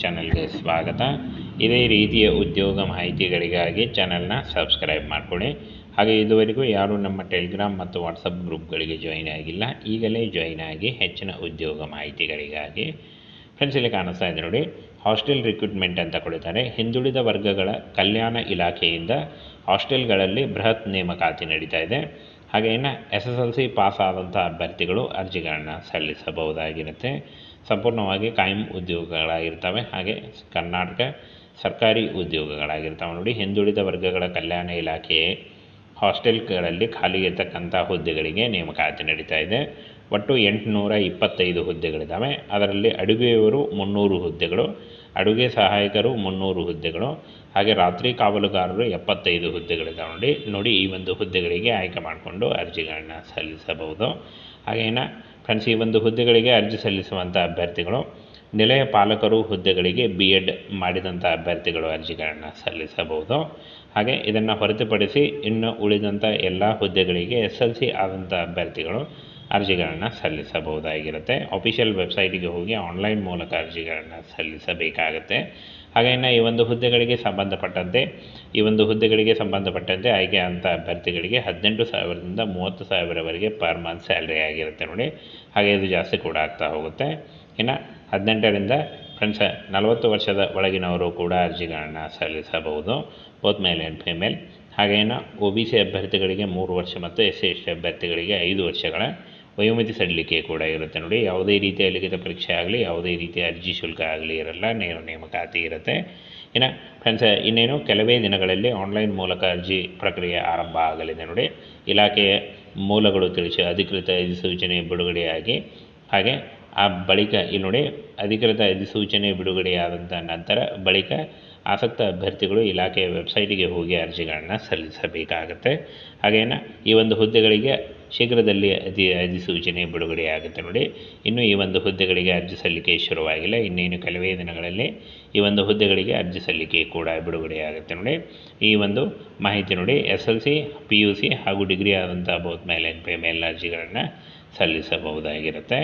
ಚಾನಲ್ಗೆ ಸ್ವಾಗತ. ಇದೇ ರೀತಿಯ ಉದ್ಯೋಗ ಮಾಹಿತಿಗಳಿಗಾಗಿ ಚಾನಲ್ನ ಸಬ್ಸ್ಕ್ರೈಬ್ ಮಾಡ್ಕೊಳ್ಳಿ. ಹಾಗೆ ಇದುವರೆಗೂ ಯಾರು ನಮ್ಮ ಟೆಲಿಗ್ರಾಮ್ ಮತ್ತು ವಾಟ್ಸಪ್ ಗ್ರೂಪ್ಗಳಿಗೆ ಜಾಯಿನ್ ಆಗಿಲ್ಲ, ಈಗಲೇ ಜಾಯಿನ್ ಆಗಿ ಹೆಚ್ಚಿನ ಉದ್ಯೋಗ ಮಾಹಿತಿಗಳಿಗಾಗಿ. ಫ್ರೆಂಡ್ಸ್, ಇಲ್ಲಿ ಕಾಣಿಸ್ತಾ ಇದೆ ನೋಡಿ, ಹಾಸ್ಟೆಲ್ ರಿಕ್ರೂಟ್ಮೆಂಟ್ ಅಂತ ಕೊಡ್ತಾರೆ. ಹಿಂದುಳಿದ ವರ್ಗಗಳ ಕಲ್ಯಾಣ ಇಲಾಖೆಯಿಂದ ಹಾಸ್ಟೆಲ್ಗಳಲ್ಲಿ ಬೃಹತ್ ನೇಮಕಾತಿ ನಡೀತಾ ಇದೆ. ಹಾಗೆ ಇನ್ನು SSLC ಪಾಸ್ ಆದಂಥ ಅಭ್ಯರ್ಥಿಗಳು ಅರ್ಜಿಗಳನ್ನು ಸಲ್ಲಿಸಬಹುದಾಗಿರುತ್ತೆ. ಸಂಪೂರ್ಣವಾಗಿ ಕಾಯಂ ಉದ್ಯೋಗಗಳಾಗಿರ್ತವೆ. ಹಾಗೆ ಕರ್ನಾಟಕ ಸರ್ಕಾರಿ ಉದ್ಯೋಗಗಳಾಗಿರ್ತವೆ ನೋಡಿ. ಹಿಂದುಳಿದ ವರ್ಗಗಳ ಕಲ್ಯಾಣ ಇಲಾಖೆ ಹಾಸ್ಟೆಲ್ಗಳಲ್ಲಿ ಖಾಲಿ ಇರ್ತಕ್ಕಂಥ ಹುದ್ದೆಗಳಿಗೆ ನೇಮಕಾತಿ ನಡೀತಾ ಇದೆ. ಒಟ್ಟು 825 ಹುದ್ದೆಗಳಿದ್ದಾವೆ. ಅದರಲ್ಲಿ ಅಡುಗೆಯವರು 300 ಹುದ್ದೆಗಳು, ಅಡುಗೆ ಸಹಾಯಕರು 300 ಹುದ್ದೆಗಳು, ಹಾಗೆ ರಾತ್ರಿ ಕಾವಲುಗಾರರು 75 ಹುದ್ದೆಗಳಿದ್ದಾವೆ ನೋಡಿ. ಈ ಒಂದು ಹುದ್ದೆಗಳಿಗೆ ಆಯ್ಕೆ ಮಾಡಿಕೊಂಡು ಅರ್ಜಿಗಳನ್ನು ಸಲ್ಲಿಸಬಹುದು. ಹಾಗೇನ ಫ್ರೆಂಡ್ಸ್, ಈ ಒಂದು ಹುದ್ದೆಗಳಿಗೆ ಅರ್ಜಿ ಸಲ್ಲಿಸುವಂಥ ಅಭ್ಯರ್ಥಿಗಳು ನಿಲಯ ಪಾಲಕರು ಹುದ್ದೆಗಳಿಗೆ BEd ಮಾಡಿದಂಥ ಅಭ್ಯರ್ಥಿಗಳು ಅರ್ಜಿಗಳನ್ನು ಸಲ್ಲಿಸಬಹುದು. ಹಾಗೆ ಇದನ್ನು ಹೊರತುಪಡಿಸಿ ಇನ್ನು ಉಳಿದಂಥ ಎಲ್ಲ ಹುದ್ದೆಗಳಿಗೆ SLC ಆದಂಥ ಅಭ್ಯರ್ಥಿಗಳು ಅರ್ಜಿಗಳನ್ನು ಸಲ್ಲಿಸಬಹುದಾಗಿರುತ್ತೆ. ಅಫಿಷಿಯಲ್ ವೆಬ್ಸೈಟಿಗೆ ಹೋಗಿ ಆನ್ಲೈನ್ ಮೂಲಕ ಅರ್ಜಿಗಳನ್ನು ಸಲ್ಲಿಸಬೇಕಾಗುತ್ತೆ. ಹಾಗೆಯೇ ಈ ಒಂದು ಹುದ್ದೆಗಳಿಗೆ ಸಂಬಂಧಪಟ್ಟಂತೆ ಆಯ್ಕೆ ಅಂತ ಅಭ್ಯರ್ಥಿಗಳಿಗೆ 18,000ದಿಂದ 30,000ವರೆಗೆ ಪರ್ ಮಂತ್ ಸ್ಯಾಲ್ರಿ ಆಗಿರುತ್ತೆ ನೋಡಿ. ಹಾಗೆ ಇದು ಜಾಸ್ತಿ ಕೂಡ ಆಗ್ತಾ ಹೋಗುತ್ತೆ. ಇನ್ನು 18ರಿಂದ ಫ್ರೆಂಡ್ಸ್ 40 ವರ್ಷದ ಒಳಗಿನವರು ಕೂಡ ಅರ್ಜಿಗಳನ್ನು ಸಲ್ಲಿಸಬಹುದು, ಬೋತ್ ಮೇಲ್ ಆ್ಯಂಡ್ ಫಿಮೇಲ್. ಹಾಗೇನು OBC ಅಭ್ಯರ್ಥಿಗಳಿಗೆ 3 ವರ್ಷ ಮತ್ತು SC/ST ಅಭ್ಯರ್ಥಿಗಳಿಗೆ 5 ವರ್ಷಗಳ ವಯೋಮಿತಿ ಸಡಿಲಿಕೆ ಕೂಡ ಇರುತ್ತೆ ನೋಡಿ. ಯಾವುದೇ ರೀತಿಯ ಲಿಖಿತ ಪರೀಕ್ಷೆ ಆಗಲಿ, ಯಾವುದೇ ರೀತಿಯ ಅರ್ಜಿ ಶುಲ್ಕ ಆಗಲಿ ಇರಲ್ಲ, ನೇರ ನೇಮಕಾತಿ ಇರುತ್ತೆ. ಇನ್ನು ಫ್ರೆಂಡ್ಸ್, ಇನ್ನೇನು ಕೆಲವೇ ದಿನಗಳಲ್ಲಿ ಆನ್ಲೈನ್ ಮೂಲಕ ಅರ್ಜಿ ಪ್ರಕ್ರಿಯೆ ಆರಂಭ ಆಗಲಿದೆ ನೋಡಿ. ಇಲಾಖೆಯ ಮೂಲಗಳು ತಿಳಿಸಿ ಅಧಿಕೃತ ಅಧಿಸೂಚನೆ ಬಿಡುಗಡೆಯಾಗಿ, ಹಾಗೆ ಆ ಬಳಿಕ ಇಲ್ಲಿ ನೋಡಿ, ಅಧಿಕೃತ ಅಧಿಸೂಚನೆ ಬಿಡುಗಡೆಯಾದಂಥ ನಂತರ ಬಳಿಕ ಆಸಕ್ತ ಅಭ್ಯರ್ಥಿಗಳು ಇಲಾಖೆಯ ವೆಬ್ಸೈಟಿಗೆ ಹೋಗಿ ಅರ್ಜಿಗಳನ್ನು ಸಲ್ಲಿಸಬೇಕಾಗುತ್ತೆ. ಹಾಗೇನು ಈ ಒಂದು ಹುದ್ದೆಗಳಿಗೆ ಶೀಘ್ರದಲ್ಲಿ ಅಧಿಸೂಚನೆ ಬಿಡುಗಡೆಯಾಗುತ್ತೆ ನೋಡಿ. ಇನ್ನು ಈ ಒಂದು ಹುದ್ದೆಗಳಿಗೆ ಅರ್ಜಿ ಸಲ್ಲಿಕೆ ಶುರುವಾಗಿಲ್ಲ, ಇನ್ನೇನು ಕೆಲವೇ ದಿನಗಳಲ್ಲಿ ಈ ಒಂದು ಹುದ್ದೆಗಳಿಗೆ ಅರ್ಜಿ ಸಲ್ಲಿಕೆ ಕೂಡ ಬಿಡುಗಡೆಯಾಗುತ್ತೆ ನೋಡಿ. ಈ ಒಂದು ಮಾಹಿತಿ ನೋಡಿ, SLC, PUC ಹಾಗೂ ಡಿಗ್ರಿ ಆದಂಥ ಬೋತ್ ಮೇಲ್ ಆ್ಯಂಡ್ ಫಿಮೇಲ್ ಅರ್ಜಿಗಳನ್ನು ಸಲ್ಲಿಸಬಹುದಾಗಿರುತ್ತೆ.